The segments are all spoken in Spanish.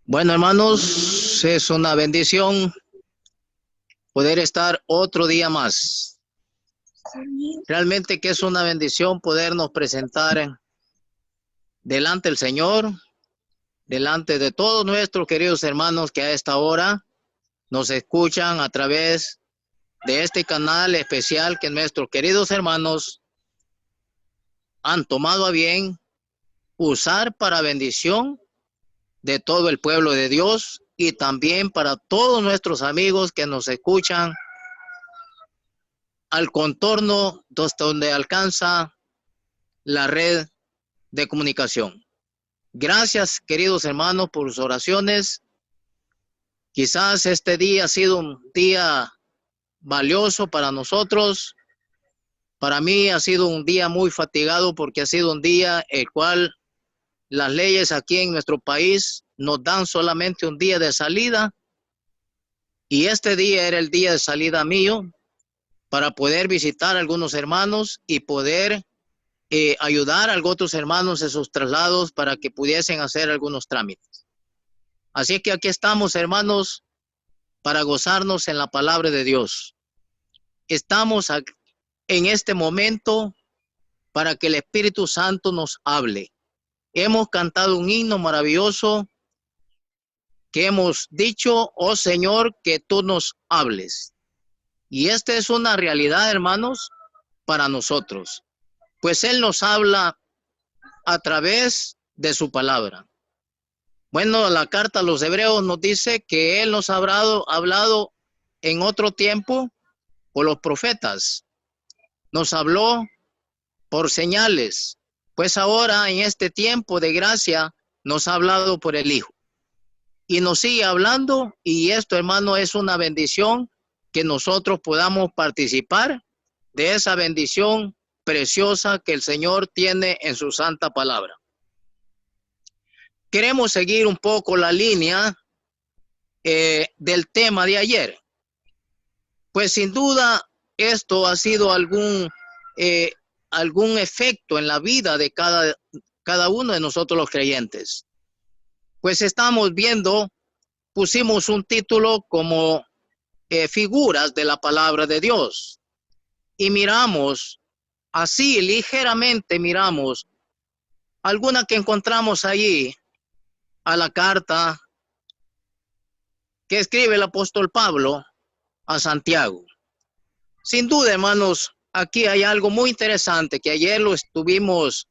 Bueno, hermanos, es una bendición poder estar otro día más. Realmente que es una bendición podernos presentar delante del Señor, delante de todos nuestros queridos hermanos que a esta hora nos escuchan a través de este canal especial que nuestros queridos hermanos han tomado a bien usar para bendición de todo el pueblo de Dios y también para todos nuestros amigos que nos escuchan al contorno donde alcanza la red de comunicación. Gracias, queridos hermanos, por sus oraciones. Quizás este día ha sido un día valioso para nosotros. Para mí ha sido un día muy fatigado porque ha sido un día el cual las leyes aquí en nuestro país nos dan solamente un día de salida y este día era el día de salida mío para poder visitar a algunos hermanos y poder ayudar a otros hermanos en sus traslados para que pudiesen hacer algunos trámites. Así que aquí estamos, hermanos, para gozarnos en la palabra de Dios. Estamos en este momento para que el Espíritu Santo nos hable. Hemos cantado un himno maravilloso que hemos dicho, oh Señor, que tú nos hables. Y esta es una realidad, hermanos, para nosotros, pues Él nos habla a través de su palabra. Bueno, la carta a los hebreos nos dice que Él nos ha hablado en otro tiempo por los profetas. Nos habló por señales. Pues ahora en este tiempo de gracia nos ha hablado por el Hijo. Y nos sigue hablando y esto, hermano, es una bendición que nosotros podamos participar de esa bendición preciosa que el Señor tiene en su santa palabra. Queremos seguir un poco la línea del tema de ayer. Pues sin duda esto ha sido algún efecto en la vida de cada uno de nosotros los creyentes. Pues estamos viendo, pusimos un título como figuras de la palabra de Dios. Y miramos, así ligeramente miramos, alguna que encontramos allí a la carta que escribe el apóstol Pablo a Santiago. Sin duda, hermanos, aquí hay algo muy interesante que ayer lo estuvimos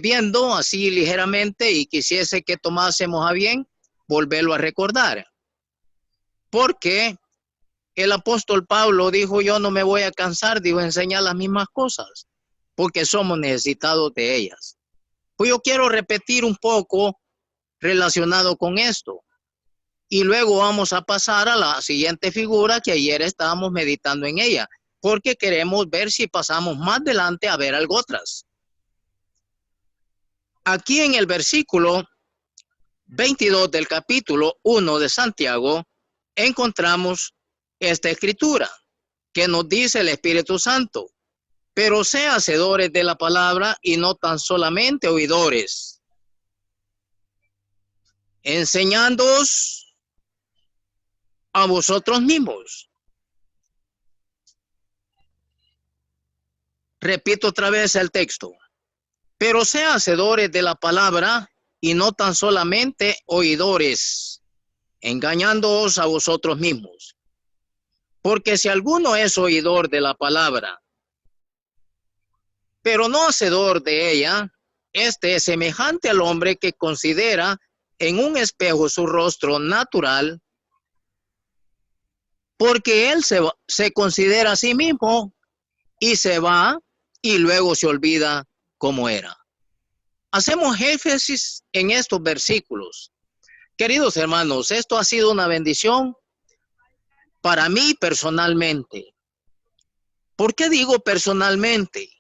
viendo así ligeramente y quisiese que tomásemos a bien volverlo a recordar. Porque el apóstol Pablo dijo, yo no me voy a cansar, dijo, enseñar las mismas cosas, porque somos necesitados de ellas. Pues yo quiero repetir un poco relacionado con esto. Y luego vamos a pasar a la siguiente figura que ayer estábamos meditando en ella, porque queremos ver si pasamos más adelante a ver algo otras. Aquí en el versículo 22 del capítulo 1 de Santiago, encontramos esta escritura que nos dice el Espíritu Santo, pero sé hacedores de la palabra y no tan solamente oidores, enseñándoos a vosotros mismos. Repito otra vez el texto. Pero sé hacedores de la palabra y no tan solamente oidores, engañándoos a vosotros mismos. Porque si alguno es oidor de la palabra, pero no hacedor de ella, este es semejante al hombre que considera en un espejo su rostro natural, porque él se considera a sí mismo y se va y luego se olvida cómo era. Hacemos énfasis en estos versículos. Queridos hermanos, esto ha sido una bendición para mí personalmente. ¿Por qué digo personalmente?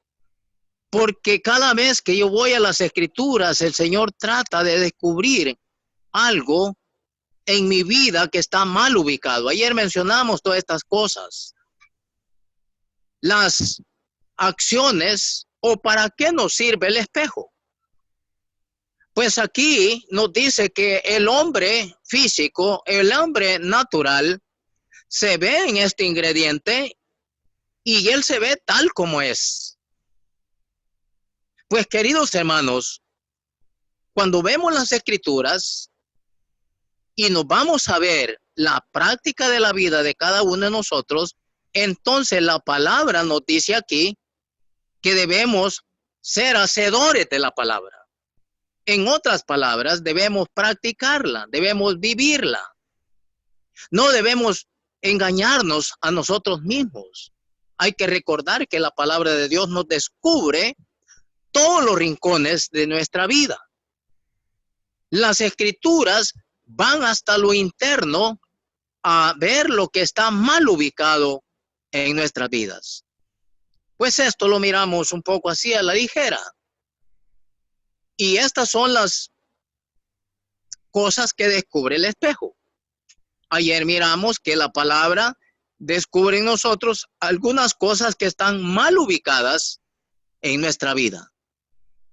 Porque cada vez que yo voy a las escrituras, el Señor trata de descubrir algo en mi vida que está mal ubicado. Ayer mencionamos todas estas cosas. Las acciones o para qué nos sirve el espejo. Pues aquí nos dice que el hombre físico, el hombre natural, se ve en este ingrediente y él se ve tal como es. Pues queridos hermanos, cuando vemos las escrituras y nos vamos a ver la práctica de la vida de cada uno de nosotros, entonces la palabra nos dice aquí que debemos ser hacedores de la palabra. En otras palabras, debemos practicarla, debemos vivirla. No debemos engañarnos a nosotros mismos. Hay que recordar que la palabra de Dios nos descubre todos los rincones de nuestra vida. Las escrituras van hasta lo interno a ver lo que está mal ubicado en nuestras vidas. Pues esto lo miramos un poco así a la ligera. Y estas son las cosas que descubre el espejo. Ayer miramos que la palabra descubre en nosotros algunas cosas que están mal ubicadas en nuestra vida.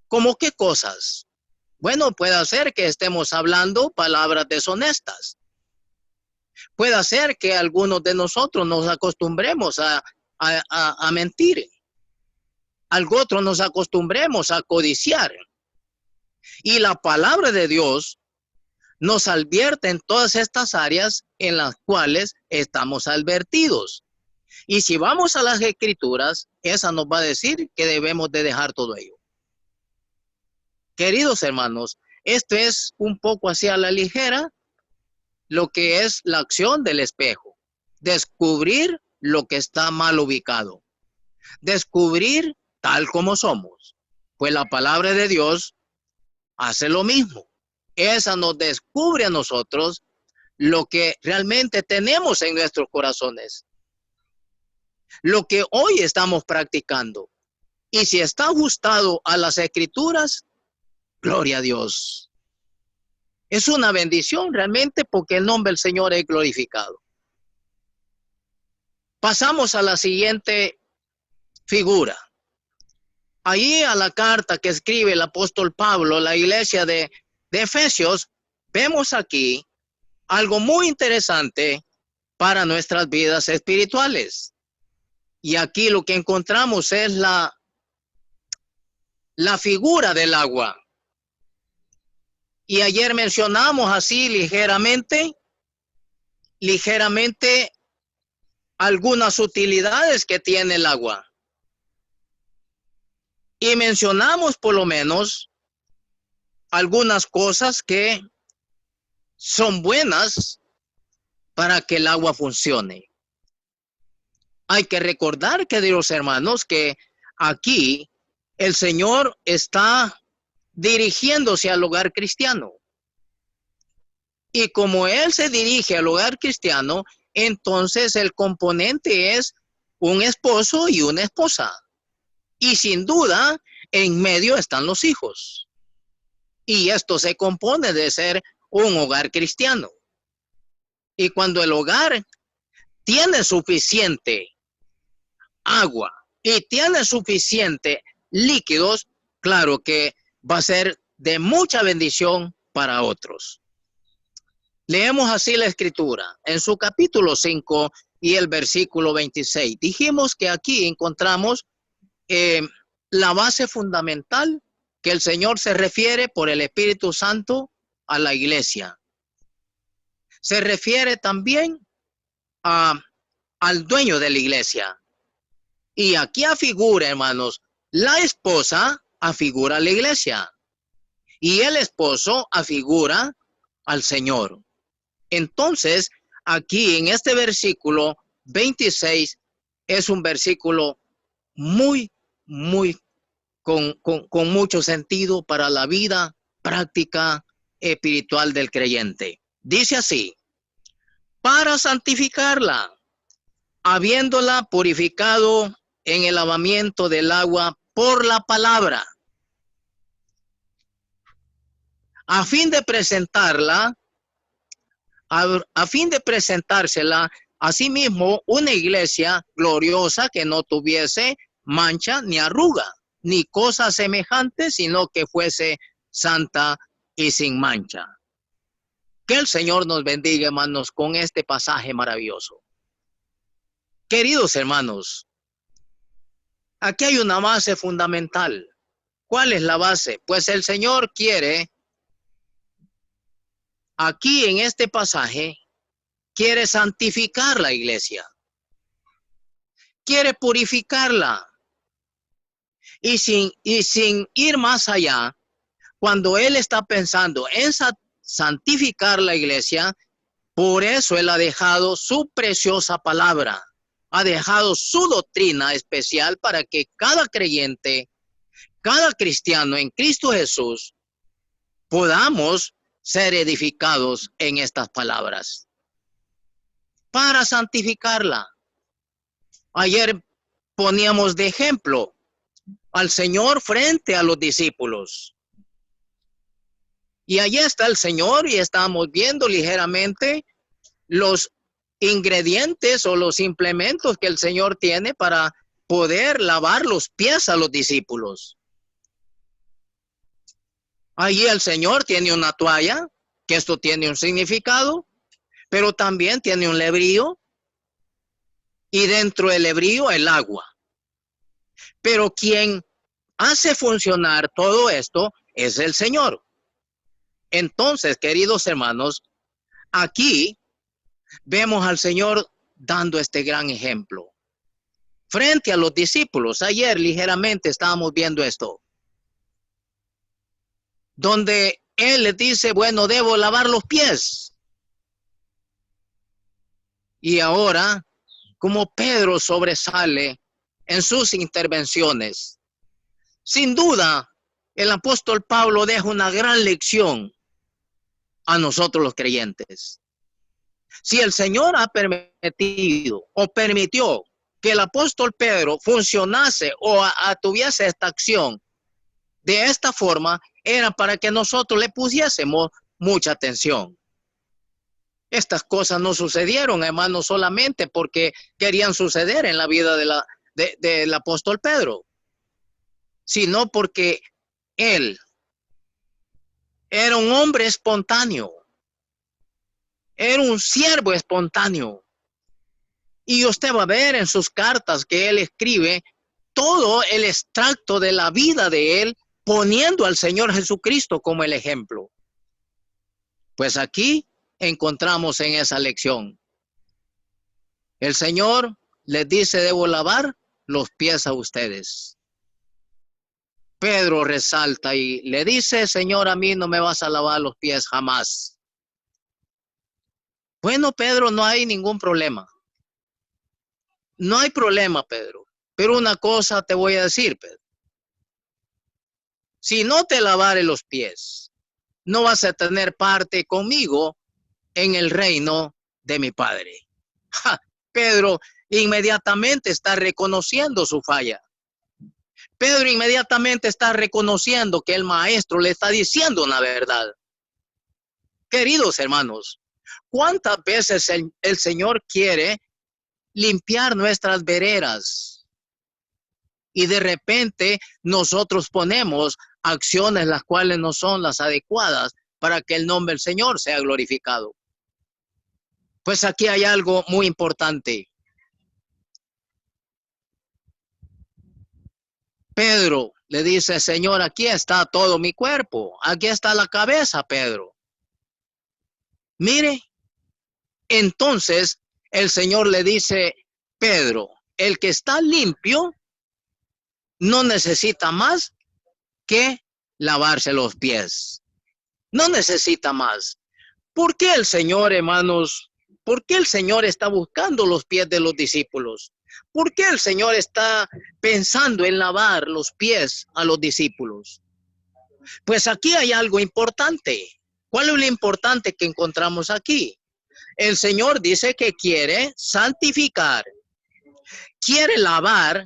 ¿Cómo qué cosas? Bueno, puede ser que estemos hablando palabras deshonestas. Puede ser que algunos de nosotros nos acostumbremos a mentir. Algo otro nos acostumbremos a codiciar. Y la palabra de Dios nos advierte en todas estas áreas en las cuales estamos advertidos. Y si vamos a las escrituras, esa nos va a decir que debemos de dejar todo ello. Queridos hermanos, esto es un poco así a la ligera lo que es la acción del espejo. Descubrir lo que está mal ubicado. Descubrir tal como somos. Pues la palabra de Dios hace lo mismo. Esa nos descubre a nosotros lo que realmente tenemos en nuestros corazones. Lo que hoy estamos practicando. Y si está ajustado a las escrituras, gloria a Dios. Es una bendición realmente porque el nombre del Señor es glorificado. Pasamos a la siguiente figura. Ahí a la carta que escribe el apóstol Pablo, la iglesia de Efesios, vemos aquí algo muy interesante para nuestras vidas espirituales. Y aquí lo que encontramos es la figura del agua. Y ayer mencionamos así ligeramente algunas utilidades que tiene el agua. Y mencionamos por lo menos algunas cosas que son buenas para que el agua funcione. Hay que recordar, queridos hermanos, que aquí el Señor está dirigiéndose al hogar cristiano. Y como Él se dirige al hogar cristiano, entonces el componente es un esposo y una esposa. Y sin duda, en medio están los hijos. Y esto se compone de ser un hogar cristiano. Y cuando el hogar tiene suficiente agua y tiene suficiente líquidos, claro que va a ser de mucha bendición para otros. Leemos así la escritura en su capítulo 5 y el versículo 26. Dijimos que aquí encontramos la base fundamental que el Señor se refiere por el Espíritu Santo a la iglesia. Se refiere también al dueño de la iglesia. Y aquí afigura, hermanos, la esposa afigura a la iglesia. Y el esposo afigura al Señor. Entonces, aquí en este versículo 26 es un versículo muy con mucho sentido para la vida práctica espiritual del creyente. Dice así: para santificarla, habiéndola purificado en el lavamiento del agua por la palabra, a fin de presentársela a sí mismo una iglesia gloriosa que no tuviese mancha ni arruga, ni cosa semejante, sino que fuese santa y sin mancha. Que el Señor nos bendiga, hermanos, con este pasaje maravilloso. Queridos hermanos, aquí hay una base fundamental. ¿Cuál es la base? Pues el Señor quiere, aquí en este pasaje, quiere santificar la iglesia. Quiere purificarla. Y sin ir más allá, cuando Él está pensando en santificar la iglesia, por eso Él ha dejado su preciosa palabra. Ha dejado su doctrina especial para que cada creyente, cada cristiano en Cristo Jesús, podamos ser edificados en estas palabras. Para santificarla. Ayer poníamos de ejemplo al Señor frente a los discípulos. Y allí está el Señor y estamos viendo ligeramente los ingredientes o los implementos que el Señor tiene para poder lavar los pies a los discípulos. Allí el Señor tiene una toalla, que esto tiene un significado, pero también tiene un lebrío y dentro del lebrío el agua. Pero quien hace funcionar todo esto es el Señor. Entonces, queridos hermanos, aquí vemos al Señor dando este gran ejemplo. Frente a los discípulos, ayer ligeramente estábamos viendo esto. Donde Él les dice, bueno, debo lavar los pies. Y ahora, como Pedro sobresale en sus intervenciones, sin duda, el apóstol Pablo deja una gran lección a nosotros los creyentes. Si el Señor ha permitido o permitió que el apóstol Pedro funcionase o tuviese esta acción de esta forma, era para que nosotros le pusiésemos mucha atención. Estas cosas no sucedieron, hermanos, solamente porque querían suceder en la vida del apóstol Pedro, sino porque él era un hombre espontáneo, era un siervo espontáneo. Y usted va a ver en sus cartas que él escribe todo el extracto de la vida de él, poniendo al Señor Jesucristo como el ejemplo. Pues aquí encontramos en esa lección. El Señor les dice, debo lavar los pies a ustedes. Pedro resalta y le dice, Señor, a mí no me vas a lavar los pies jamás. Bueno, Pedro, no hay ningún problema. No hay problema, Pedro. Pero una cosa te voy a decir, Pedro. Si no te lavare los pies, no vas a tener parte conmigo en el reino de mi Padre. ¡Ja! Pedro inmediatamente está reconociendo su falla. Pedro inmediatamente está reconociendo que el maestro le está diciendo una verdad. Queridos hermanos, ¿cuántas veces el Señor quiere limpiar nuestras veredas? Y de repente nosotros ponemos acciones las cuales no son las adecuadas para que el nombre del Señor sea glorificado. Pues aquí hay algo muy importante. Pedro le dice, Señor, aquí está todo mi cuerpo. Aquí está la cabeza, Pedro. Mire, entonces el Señor le dice, Pedro, el que está limpio no necesita más que lavarse los pies. No necesita más. ¿Por qué el Señor, hermanos? ¿Por qué el Señor está buscando los pies de los discípulos? ¿Por qué el Señor está pensando en lavar los pies a los discípulos? Pues aquí hay algo importante. ¿Cuál es lo importante que encontramos aquí? El Señor dice que quiere santificar, quiere lavar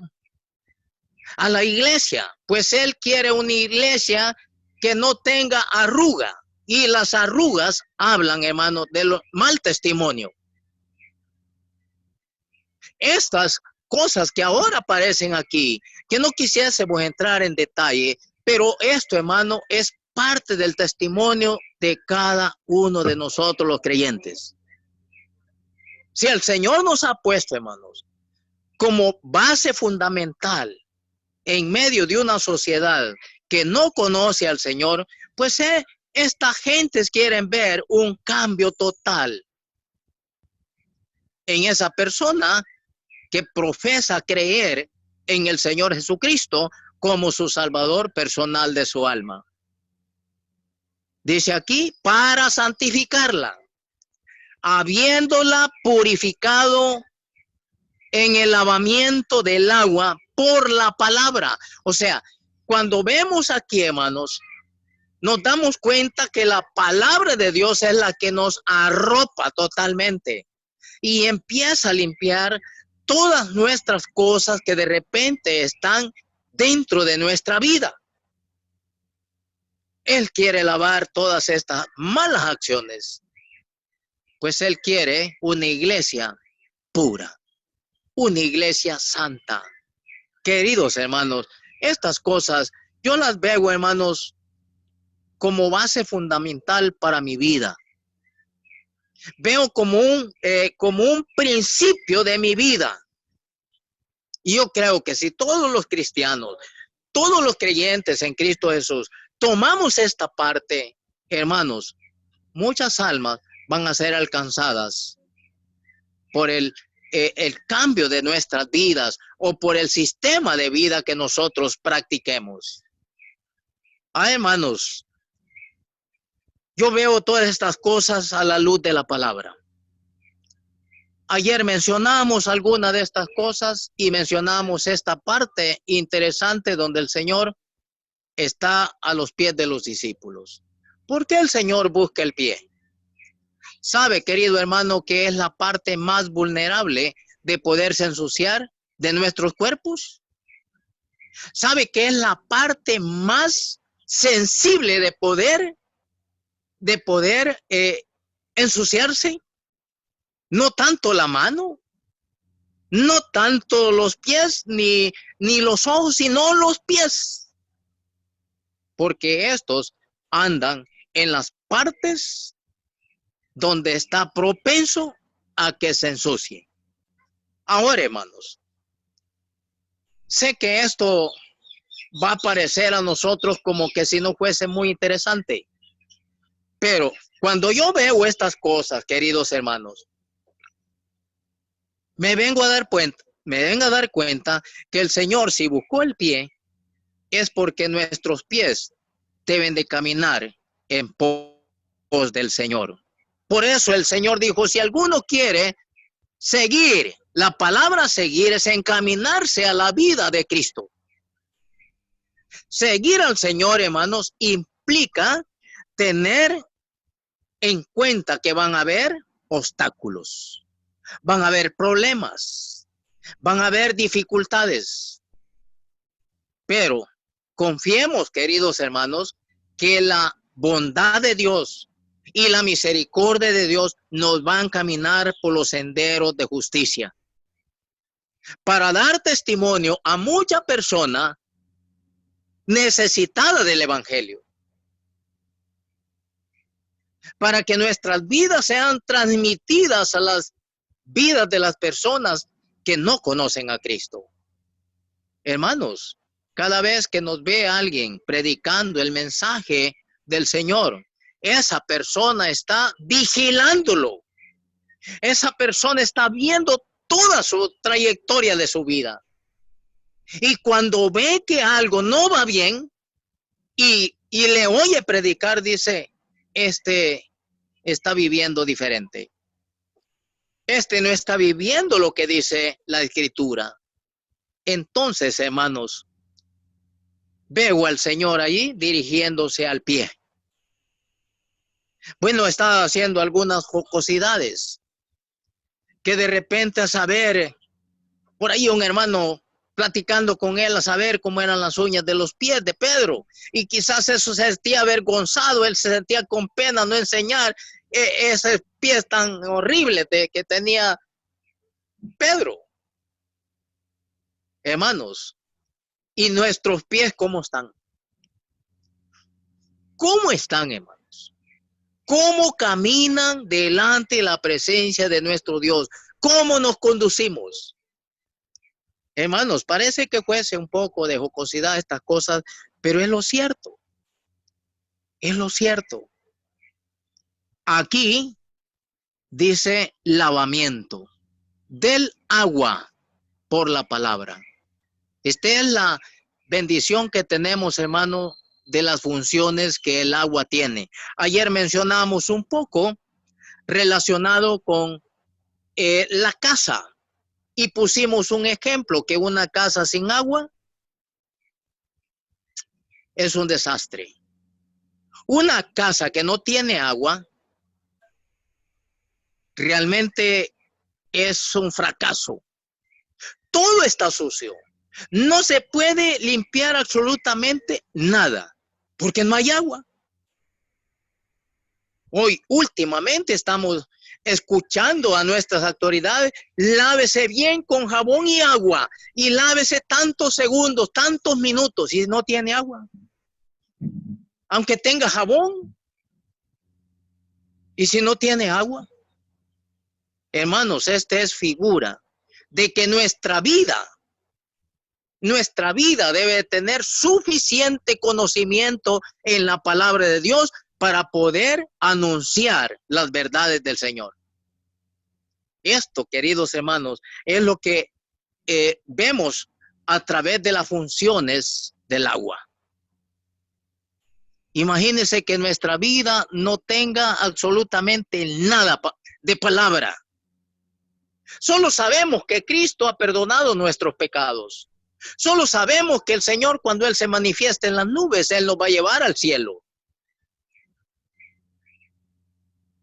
a la iglesia, pues Él quiere una iglesia que no tenga arruga. Y las arrugas hablan, hermano, de mal testimonio. Estas cosas que ahora aparecen aquí, que no quisiésemos entrar en detalle, pero esto, hermano, es parte del testimonio de cada uno de nosotros los creyentes. Si el Señor nos ha puesto, hermanos, como base fundamental en medio de una sociedad que no conoce al Señor, pues estas gentes quieren ver un cambio total en esa persona que profesa creer en el Señor Jesucristo como su Salvador personal de su alma. Dice aquí, para santificarla, habiéndola purificado en el lavamiento del agua por la palabra. O sea, cuando vemos aquí, hermanos, nos damos cuenta que la palabra de Dios es la que nos arropa totalmente y empieza a limpiar todas nuestras cosas que de repente están dentro de nuestra vida. Él quiere lavar todas estas malas acciones, pues Él quiere una iglesia pura, una iglesia santa. Queridos hermanos, estas cosas yo las veo, hermanos, como base fundamental para mi vida. Veo como un principio de mi vida. Y yo creo que si todos los cristianos, todos los creyentes en Cristo Jesús, tomamos esta parte, hermanos, muchas almas van a ser alcanzadas por el cambio de nuestras vidas o por el sistema de vida que nosotros practiquemos. Hermanos, yo veo todas estas cosas a la luz de la palabra. Ayer mencionamos alguna de estas cosas y mencionamos esta parte interesante donde el Señor está a los pies de los discípulos. ¿Por qué el Señor busca el pie? ¿Sabe, querido hermano, que es la parte más vulnerable de poderse ensuciar de nuestros cuerpos? ¿Sabe que es la parte más sensible de poder ensuciarse? No tanto la mano, no tanto los pies, ni los ojos, sino los pies. Porque estos andan en las partes donde está propenso a que se ensucie. Ahora, hermanos, sé que esto va a parecer a nosotros como que si no fuese muy interesante. Pero cuando yo veo estas cosas, queridos hermanos, me vengo a dar cuenta que el Señor, si buscó el pie, es porque nuestros pies deben de caminar en pos del Señor. Por eso el Señor dijo, si alguno quiere seguir, la palabra seguir es encaminarse a la vida de Cristo. Seguir al Señor, hermanos, implica tener en cuenta que van a haber obstáculos, van a haber problemas, van a haber dificultades. Pero confiemos, queridos hermanos, que la bondad de Dios y la misericordia de Dios nos van a caminar por los senderos de justicia para dar testimonio a mucha persona necesitada del evangelio, para que nuestras vidas sean transmitidas a las vidas de las personas que no conocen a Cristo. Hermanos, cada vez que nos ve alguien predicando el mensaje del Señor, esa persona está vigilándolo. Esa persona está viendo toda su trayectoria de su vida. Y cuando ve que algo no va bien y le oye predicar, dice, este está viviendo diferente. Este no está viviendo lo que dice la Escritura. Entonces, hermanos, veo al Señor ahí dirigiéndose al pie. Bueno, está haciendo algunas jocosidades que de repente a saber, por ahí un hermano platicando con él a saber cómo eran las uñas de los pies de Pedro, y quizás eso se sentía avergonzado, él se sentía con pena no enseñar esos pies tan horribles que tenía Pedro. Hermanos, ¿y nuestros pies cómo están? ¿Cómo están, hermanos? ¿Cómo caminan delante de la presencia de nuestro Dios? ¿Cómo nos conducimos? Hermanos, parece que fuese un poco de jocosidad estas cosas, pero es lo cierto. Es lo cierto. Aquí dice lavamiento del agua por la palabra. Esta es la bendición que tenemos, hermano, de las funciones que el agua tiene. Ayer mencionamos un poco relacionado con la casa y pusimos un ejemplo que una casa sin agua es un desastre. Una casa que no tiene agua realmente es un fracaso. Todo está sucio. No se puede limpiar absolutamente nada porque no hay agua. Hoy últimamente estamos escuchando a nuestras autoridades, lávese bien con jabón y agua y lávese tantos segundos, tantos minutos y no tiene agua. Aunque tenga jabón. Y si no tiene agua, hermanos, esta es figura de que nuestra vida debe tener suficiente conocimiento en la palabra de Dios para poder anunciar las verdades del Señor. Esto, queridos hermanos, es lo que vemos a través de las funciones del agua. Imagínense que nuestra vida no tenga absolutamente nada de palabra. Solo sabemos que Cristo ha perdonado nuestros pecados. Solo sabemos que el Señor, cuando Él se manifiesta en las nubes, Él nos va a llevar al cielo.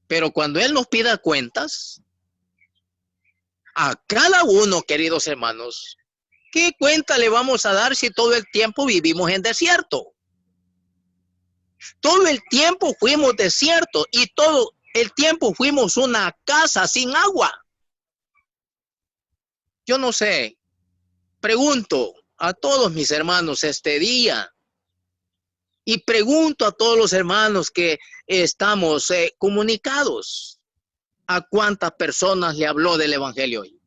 Pero cuando Él nos pida cuentas, a cada uno, queridos hermanos, ¿qué cuenta le vamos a dar si todo el tiempo vivimos en desierto? Todo el tiempo fuimos desierto y todo el tiempo fuimos una casa sin agua. Yo no sé, pregunto a todos mis hermanos este día y pregunto a todos los hermanos que estamos comunicados, ¿a cuántas personas le habló del evangelio hoy?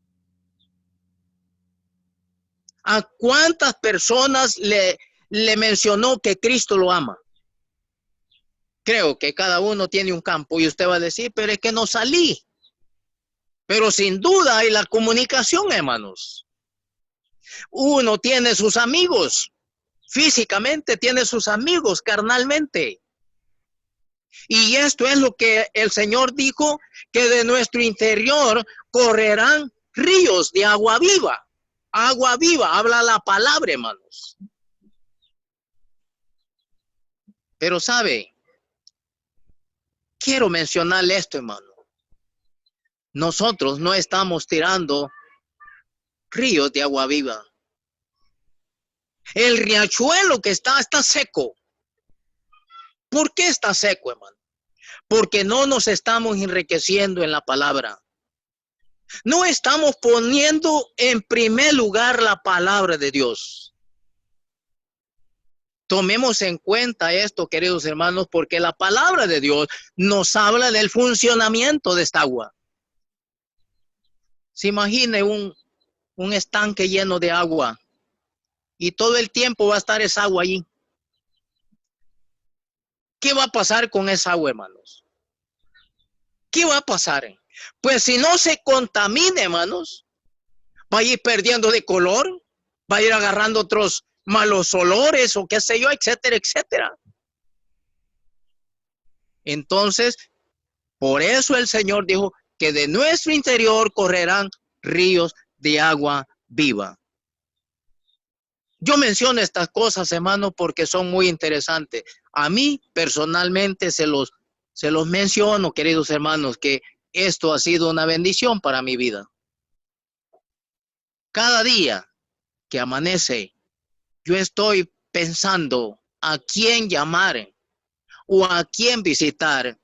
¿A cuántas personas le mencionó que Cristo lo ama? Creo que cada uno tiene un campo y usted va a decir, pero es que no salí. Pero sin duda hay la comunicación, hermanos. Uno tiene sus amigos, físicamente tiene sus amigos, carnalmente. Y esto es lo que el Señor dijo, que de nuestro interior correrán ríos de agua viva. Agua viva, habla la palabra, hermanos. Pero sabe, quiero mencionarle esto, hermano. Nosotros no estamos tirando ríos de agua viva. El riachuelo que está seco. ¿Por qué está seco, hermano? Porque no nos estamos enriqueciendo en la palabra. No estamos poniendo en primer lugar la palabra de Dios. Tomemos en cuenta esto, queridos hermanos, porque la palabra de Dios nos habla del funcionamiento de esta agua. Se imagine un estanque lleno de agua y todo el tiempo va a estar esa agua allí. ¿Qué va a pasar con esa agua, hermanos? ¿Qué va a pasar? Pues si no se contamina, hermanos, va a ir perdiendo de color, va a ir agarrando otros malos olores o qué sé yo, etcétera, etcétera. Entonces, por eso el Señor dijo que de nuestro interior correrán ríos de agua viva. Yo menciono estas cosas, hermanos, porque son muy interesantes. A mí, personalmente, se los menciono, queridos hermanos, que esto ha sido una bendición para mi vida. Cada día que amanece, yo estoy pensando a quién llamar, o a quién visitar,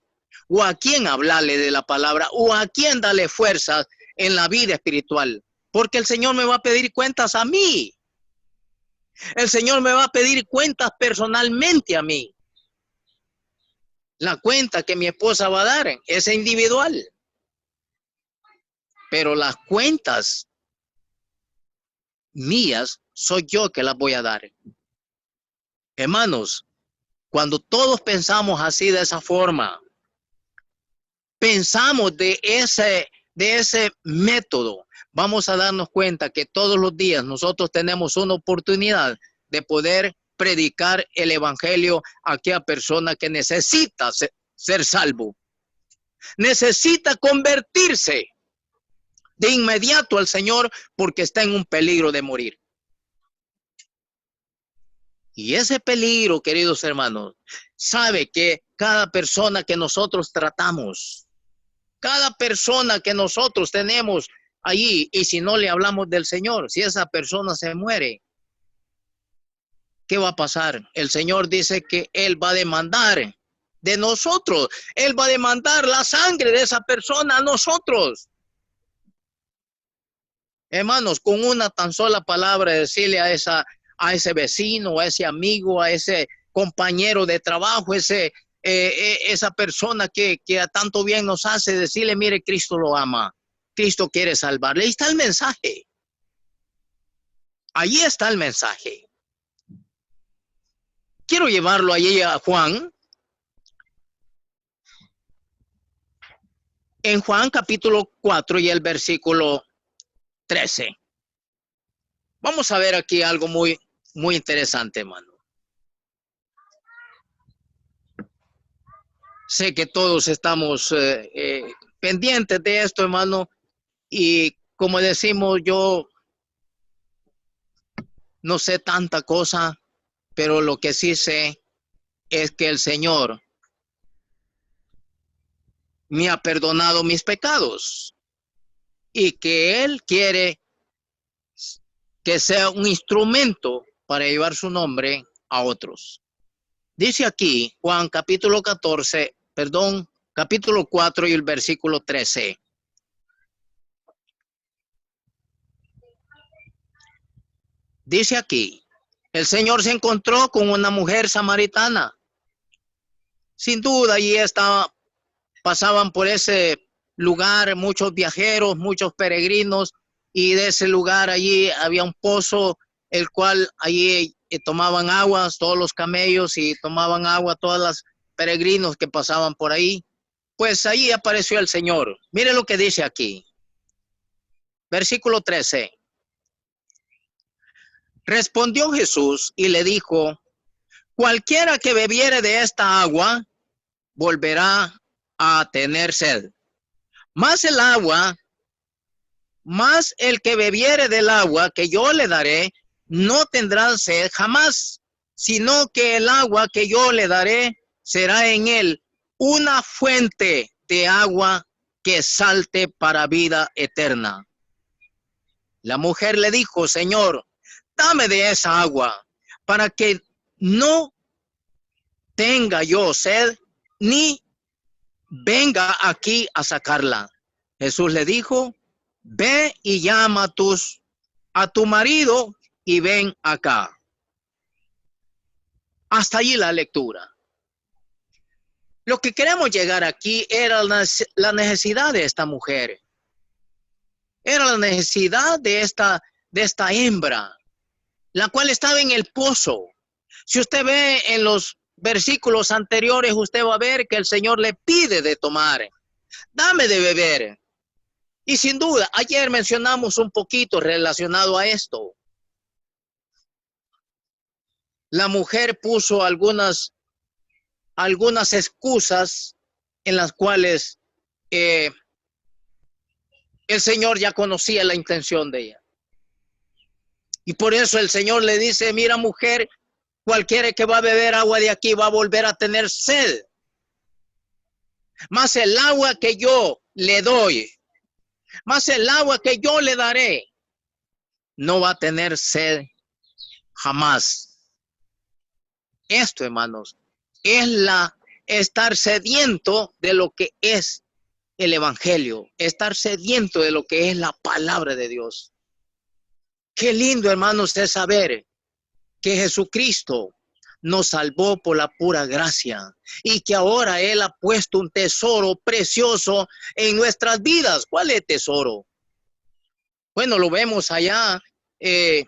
o a quién hablarle de la palabra, o a quién darle fuerzas en la vida espiritual. Porque el Señor me va a pedir cuentas a mí. El Señor me va a pedir cuentas personalmente a mí. La cuenta que mi esposa va a dar es individual. Pero las cuentas mías soy yo que las voy a dar. Hermanos, cuando todos pensamos así de esa forma, pensamos de ese método, vamos a darnos cuenta que todos los días nosotros tenemos una oportunidad de poder predicar el evangelio a aquella persona que necesita ser salvo. Necesita convertirse de inmediato al Señor porque está en un peligro de morir. Y ese peligro, queridos hermanos, sabe que cada persona que nosotros tratamos, cada persona que nosotros tenemos allí, y si no le hablamos del Señor, si esa persona se muere, ¿qué va a pasar? El Señor dice que Él va a demandar de nosotros. Él va a demandar la sangre de esa persona a nosotros. Hermanos, con una tan sola palabra decirle a ese vecino, a ese amigo, a ese compañero de trabajo, esa persona que tanto bien nos hace, decirle, mire, Cristo lo ama, Cristo quiere salvarle. Ahí está el mensaje. Allí está el mensaje. Quiero llevarlo allí a Juan. En Juan capítulo 4 y el versículo 13. Vamos a ver aquí algo muy, muy interesante, hermano. Sé que todos estamos pendientes de esto, hermano, y como decimos, yo no sé tanta cosa, pero lo que sí sé es que el Señor me ha perdonado mis pecados y que Él quiere que sea un instrumento para llevar su nombre a otros. Dice aquí Juan capítulo 4 y el versículo 13. Dice aquí, el Señor se encontró con una mujer samaritana. Sin duda, allí pasaban por ese lugar muchos viajeros, muchos peregrinos, y de ese lugar allí había un pozo, el cual allí tomaban aguas, todos los camellos, y tomaban agua todos los peregrinos que pasaban por ahí. Pues allí apareció el Señor. Mire lo que dice aquí. Versículo 13. Respondió Jesús y le dijo, cualquiera que bebiere de esta agua, volverá a tener sed. Más el que bebiere del agua que yo le daré, no tendrá sed jamás, sino que el agua que yo le daré será en él una fuente de agua que salte para vida eterna. La mujer le dijo, Señor, dame de esa agua para que no tenga yo sed ni venga aquí a sacarla. Jesús le dijo, ve y llama a tu marido y ven acá. Hasta allí la lectura. Lo que queremos llegar aquí era la necesidad de esta mujer. Era la necesidad de esta hembra, la cual estaba en el pozo. Si usted ve en los versículos anteriores, usted va a ver que el Señor le pide de tomar. Dame de beber. Y sin duda, ayer mencionamos un poquito relacionado a esto. La mujer puso algunas excusas en las cuales el Señor ya conocía la intención de ella. Y por eso el Señor le dice, mira mujer, cualquiera que va a beber agua de aquí va a volver a tener sed. Más el agua que yo le doy, más el agua que yo le daré, no va a tener sed jamás. Esto, hermanos, es estar sediento de lo que es el evangelio, estar sediento de lo que es la palabra de Dios. Qué lindo, hermanos, es saber que Jesucristo nos salvó por la pura gracia y que ahora Él ha puesto un tesoro precioso en nuestras vidas. ¿Cuál es tesoro? Bueno, lo vemos allá, ya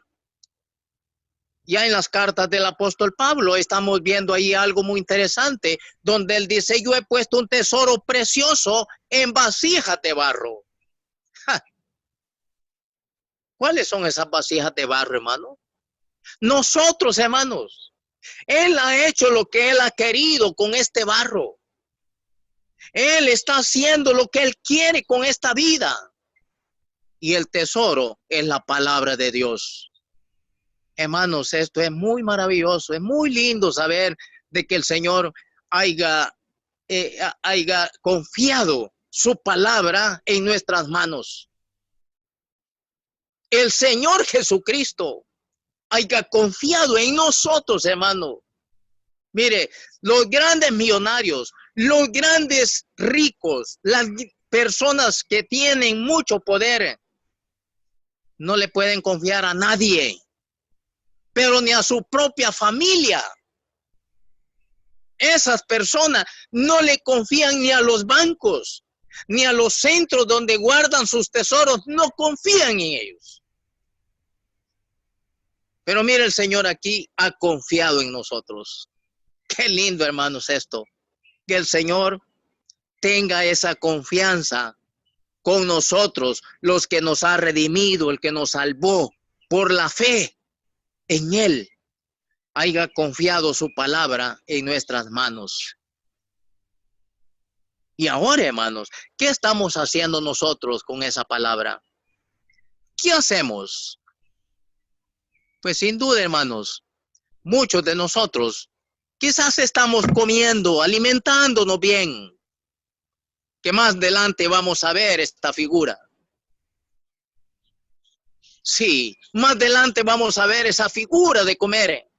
en las cartas del apóstol Pablo. Estamos viendo ahí algo muy interesante, donde él dice, yo he puesto un tesoro precioso en vasijas de barro. ¡Ja! ¿Cuáles son esas vasijas de barro, hermano? Nosotros, hermanos. Él ha hecho lo que Él ha querido con este barro. Él está haciendo lo que Él quiere con esta vida. Y el tesoro es la palabra de Dios. Hermanos, esto es muy maravilloso, es muy lindo saber de que el Señor haya confiado su palabra en nuestras manos. El Señor Jesucristo haya confiado en nosotros, hermano. Mire, los grandes millonarios, los grandes ricos, las personas que tienen mucho poder, no le pueden confiar a nadie, pero ni a su propia familia. Esas personas no le confían ni a los bancos, ni a los centros donde guardan sus tesoros, no confían en ellos. Pero mire, el Señor aquí ha confiado en nosotros. Qué lindo, hermanos, esto. Que el Señor tenga esa confianza con nosotros, los que nos ha redimido, el que nos salvó por la fe en Él. Haya confiado su palabra en nuestras manos. Y ahora, hermanos, ¿qué estamos haciendo nosotros con esa palabra? ¿Qué hacemos? Pues sin duda, hermanos, muchos de nosotros quizás estamos comiendo, alimentándonos bien, que más adelante vamos a ver esta figura. Sí, más adelante vamos a ver esa figura de comer.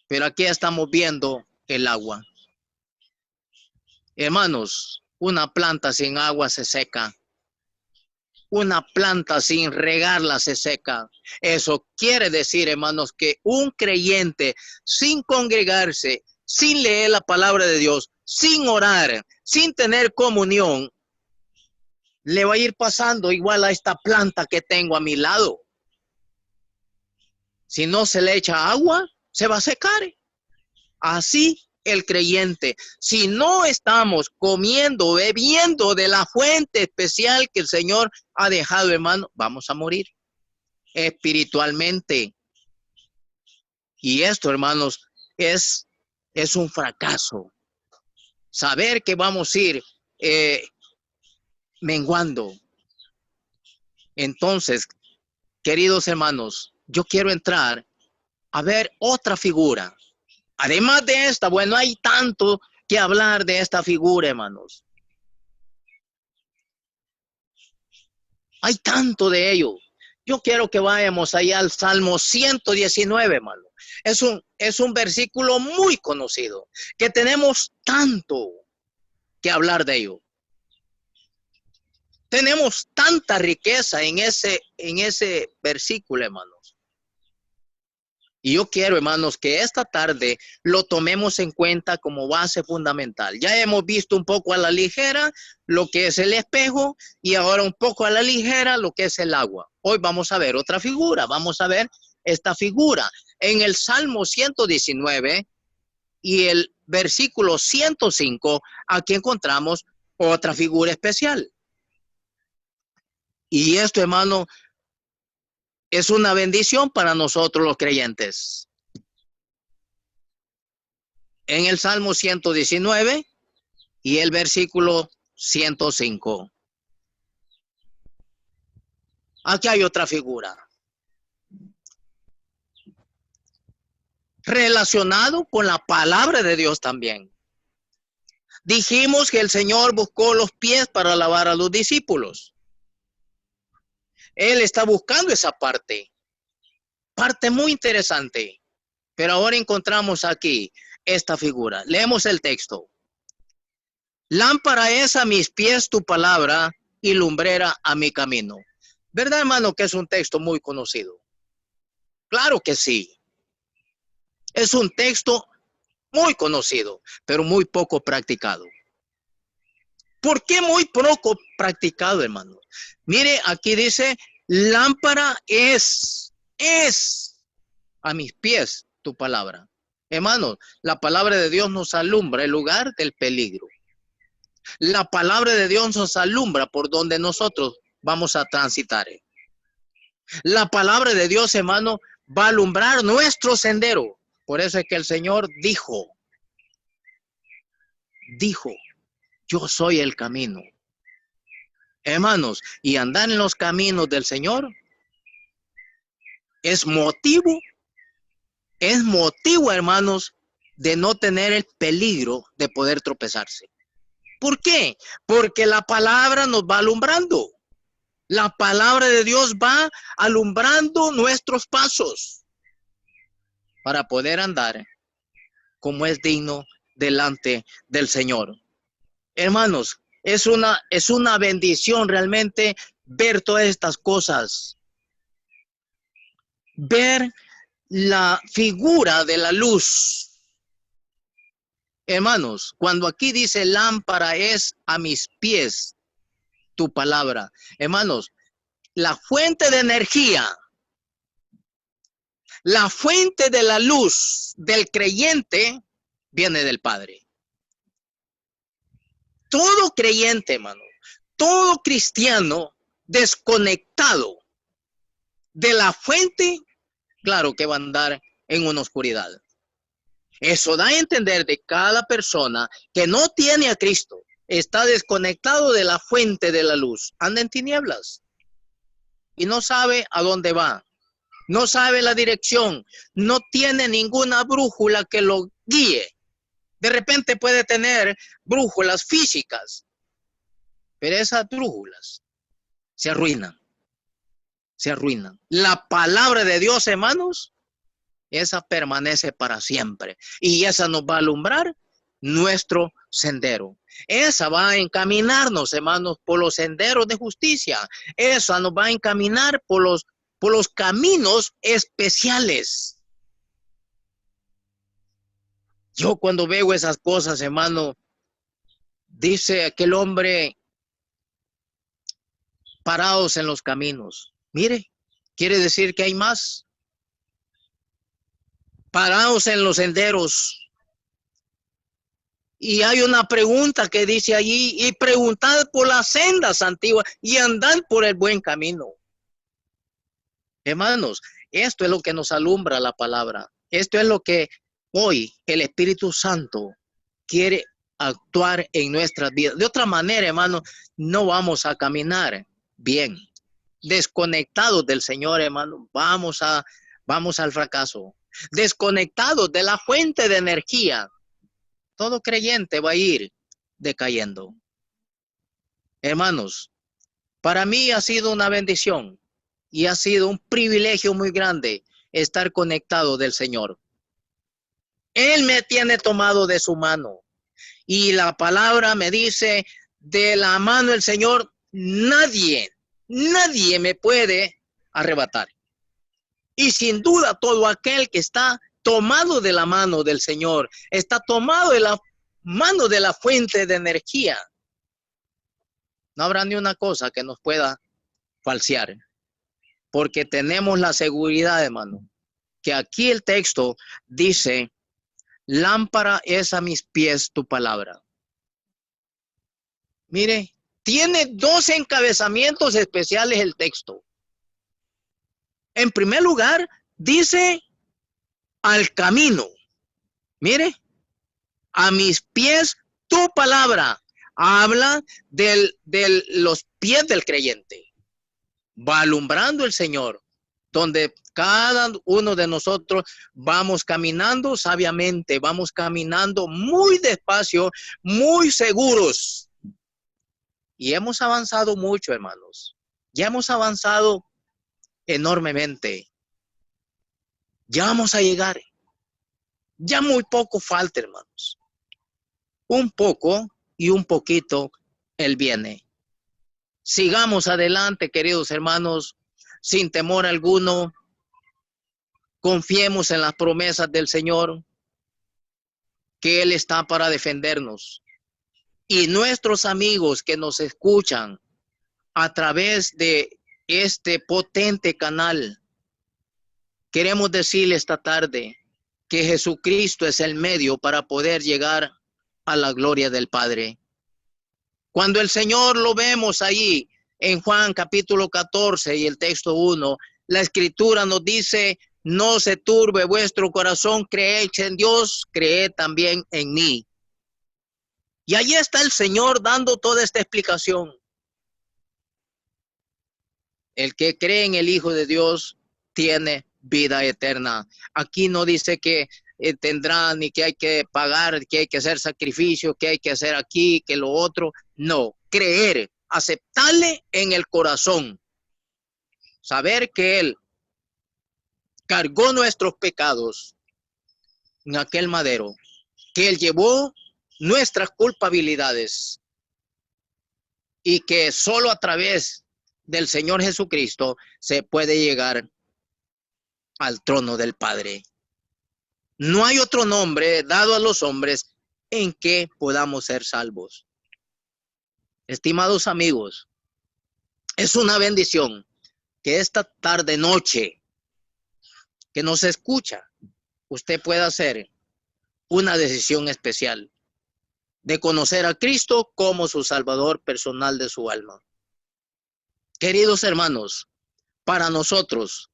Pero aquí estamos viendo el agua. Hermanos, una planta sin agua se seca. Una planta sin regarla se seca. Eso quiere decir, hermanos, que un creyente sin congregarse, sin leer la palabra de Dios, sin orar, sin tener comunión, le va a ir pasando igual a esta planta que tengo a mi lado. Si no se le echa agua, se va a secar. Así el creyente, si no estamos comiendo, bebiendo de la fuente especial que el Señor ha dejado, hermano, vamos a morir espiritualmente. Y esto, hermanos, es un fracaso. Saber que vamos a ir menguando. Entonces, queridos hermanos, yo quiero entrar a ver otra figura. Además de esta, bueno, hay tanto que hablar de esta figura, hermanos. Hay tanto de ello. Yo quiero que vayamos allá al Salmo 119, hermano. Es un versículo muy conocido, que tenemos tanto que hablar de ello. Tenemos tanta riqueza en ese versículo, hermanos. Y yo quiero, hermanos, que esta tarde lo tomemos en cuenta como base fundamental. Ya hemos visto un poco a la ligera lo que es el espejo y ahora un poco a la ligera lo que es el agua. Hoy vamos a ver otra figura. Vamos a ver esta figura. En el Salmo 119 y el versículo 105, aquí encontramos otra figura especial. Y esto, hermano, es una bendición para nosotros los creyentes. En el Salmo 119 y el versículo 105. Aquí hay otra figura. Relacionado con la palabra de Dios también. Dijimos que el Señor buscó los pies para lavar a los discípulos. Él está buscando esa parte muy interesante. Pero ahora encontramos aquí esta figura. Leemos el texto. Lámpara es a mis pies tu palabra y lumbrera a mi camino. ¿Verdad, hermano, que es un texto muy conocido? Claro que sí. Es un texto muy conocido, pero muy poco practicado. ¿Por qué muy poco practicado, hermano? Mire, aquí dice, lámpara es a mis pies tu palabra. Hermanos, la palabra de Dios nos alumbra el lugar del peligro. La palabra de Dios nos alumbra por donde nosotros vamos a transitar. La palabra de Dios, hermano, va a alumbrar nuestro sendero. Por eso es que el Señor dijo, yo soy el camino. Hermanos, y andar en los caminos del Señor es motivo, hermanos, de no tener el peligro de poder tropezarse. ¿Por qué? Porque la palabra nos va alumbrando. La palabra de Dios va alumbrando nuestros pasos para poder andar como es digno delante del Señor. Hermanos, es una bendición realmente ver todas estas cosas. Ver la figura de la luz. Hermanos, cuando aquí dice lámpara es a mis pies tu palabra. Hermanos, la fuente de energía, la fuente de la luz del creyente viene del Padre. Todo creyente, hermano, todo cristiano desconectado de la fuente, claro que va a andar en una oscuridad. Eso da a entender de cada persona que no tiene a Cristo, está desconectado de la fuente de la luz, anda en tinieblas y no sabe a dónde va, no sabe la dirección, no tiene ninguna brújula que lo guíe. De repente puede tener brújulas físicas, pero esas brújulas se arruinan, se arruinan. La palabra de Dios, hermanos, esa permanece para siempre y esa nos va a alumbrar nuestro sendero. Esa va a encaminarnos, hermanos, por los senderos de justicia. Esa nos va a encaminar por los caminos especiales. Yo cuando veo esas cosas, hermano, dice aquel hombre parados en los caminos. Mire, quiere decir que hay más. Parados en los senderos. Y hay una pregunta que dice allí, y preguntad por las sendas antiguas y andad por el buen camino. Hermanos, esto es lo que nos alumbra la palabra. Esto es lo que hoy el Espíritu Santo quiere actuar en nuestras vidas. De otra manera, hermano, no vamos a caminar bien. Desconectados del Señor, hermano, vamos al fracaso. Desconectados de la fuente de energía, todo creyente va a ir decayendo. Hermanos, para mí ha sido una bendición y ha sido un privilegio muy grande estar conectado del Señor. Él me tiene tomado de su mano y la palabra me dice, de la mano del Señor, nadie me puede arrebatar. Y sin duda todo aquel que está tomado de la mano del Señor, está tomado de la mano de la fuente de energía, no habrá ni una cosa que nos pueda falsear, porque tenemos la seguridad, hermano, que aquí el texto dice, lámpara es a mis pies tu palabra. Mire, tiene dos encabezamientos especiales el texto. En primer lugar, dice al camino. Mire, a mis pies tu palabra. Habla de los pies del creyente. Va alumbrando el Señor, donde cada uno de nosotros vamos caminando sabiamente, vamos caminando muy despacio, muy seguros. Y hemos avanzado mucho, hermanos. Ya hemos avanzado enormemente. Ya vamos a llegar. Ya muy poco falta, hermanos. Un poco y un poquito Él viene. Sigamos adelante, queridos hermanos, sin temor alguno. Confiemos en las promesas del Señor, que Él está para defendernos. Y nuestros amigos que nos escuchan a través de este potente canal, queremos decirle esta tarde que Jesucristo es el medio para poder llegar a la gloria del Padre. Cuando el Señor lo vemos ahí en Juan capítulo 14 y el texto 1, la escritura nos dice: no se turbe vuestro corazón, creed en Dios, creed también en mí. Y allí está el Señor dando toda esta explicación. El que cree en el Hijo de Dios tiene vida eterna. Aquí no dice que tendrá, ni que hay que pagar, que hay que hacer sacrificio, que hay que hacer aquí, que lo otro. No, creer, aceptarle en el corazón, saber que Él cargó nuestros pecados en aquel madero, que Él llevó nuestras culpabilidades y que solo a través del Señor Jesucristo se puede llegar al trono del Padre. No hay otro nombre dado a los hombres en que podamos ser salvos. Estimados amigos, es una bendición que esta tarde noche que nos escucha, usted pueda hacer una decisión especial de conocer a Cristo como su Salvador personal de su alma. Queridos hermanos, para nosotros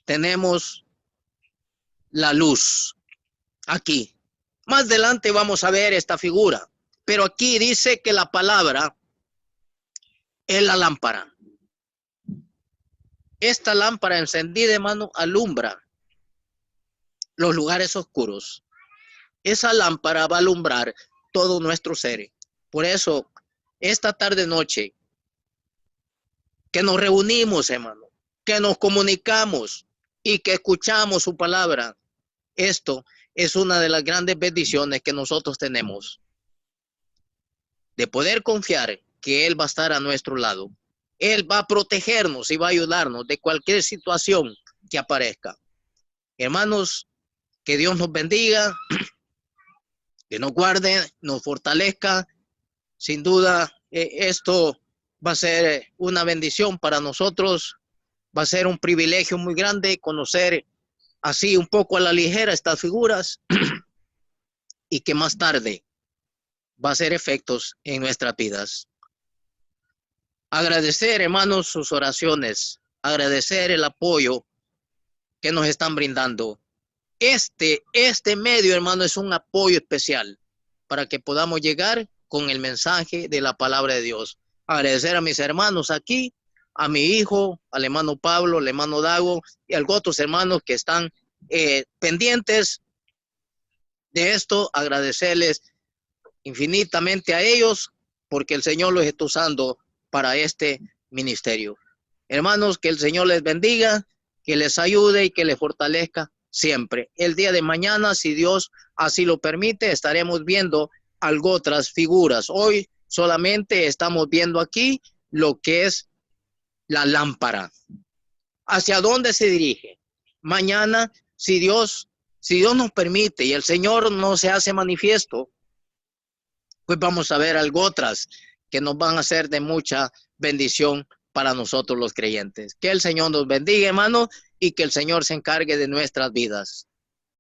tenemos la luz aquí. Más adelante vamos a ver esta figura, pero aquí dice que la palabra es la lámpara. Esta lámpara encendida, hermano, alumbra los lugares oscuros. Esa lámpara va a alumbrar todo nuestro ser. Por eso, esta tarde noche, que nos reunimos, hermano, que nos comunicamos y que escuchamos su palabra, esto es una de las grandes bendiciones que nosotros tenemos, de poder confiar que Él va a estar a nuestro lado. Él va a protegernos y va a ayudarnos de cualquier situación que aparezca. Hermanos, que Dios nos bendiga, que nos guarde, nos fortalezca. Sin duda, esto va a ser una bendición para nosotros. Va a ser un privilegio muy grande conocer así un poco a la ligera estas figuras y que más tarde va a hacer efectos en nuestras vidas. Agradecer, hermanos, sus oraciones, agradecer el apoyo que nos están brindando. Este medio, hermano, es un apoyo especial para que podamos llegar con el mensaje de la palabra de Dios. Agradecer a mis hermanos aquí, a mi hijo, al hermano Pablo, al hermano Dago y a otros hermanos que están pendientes de esto. Agradecerles infinitamente a ellos porque el Señor los está usando para este ministerio. Hermanos, que el Señor les bendiga, que les ayude y que les fortalezca siempre. El día de mañana, si Dios así lo permite, estaremos viendo algo otras figuras. Hoy solamente estamos viendo aquí lo que es la lámpara. ¿Hacia dónde se dirige? Mañana, si Dios nos permite y el Señor no se hace manifiesto, pues vamos a ver algo otras que nos van a ser de mucha bendición para nosotros los creyentes. Que el Señor nos bendiga, hermano, y que el Señor se encargue de nuestras vidas.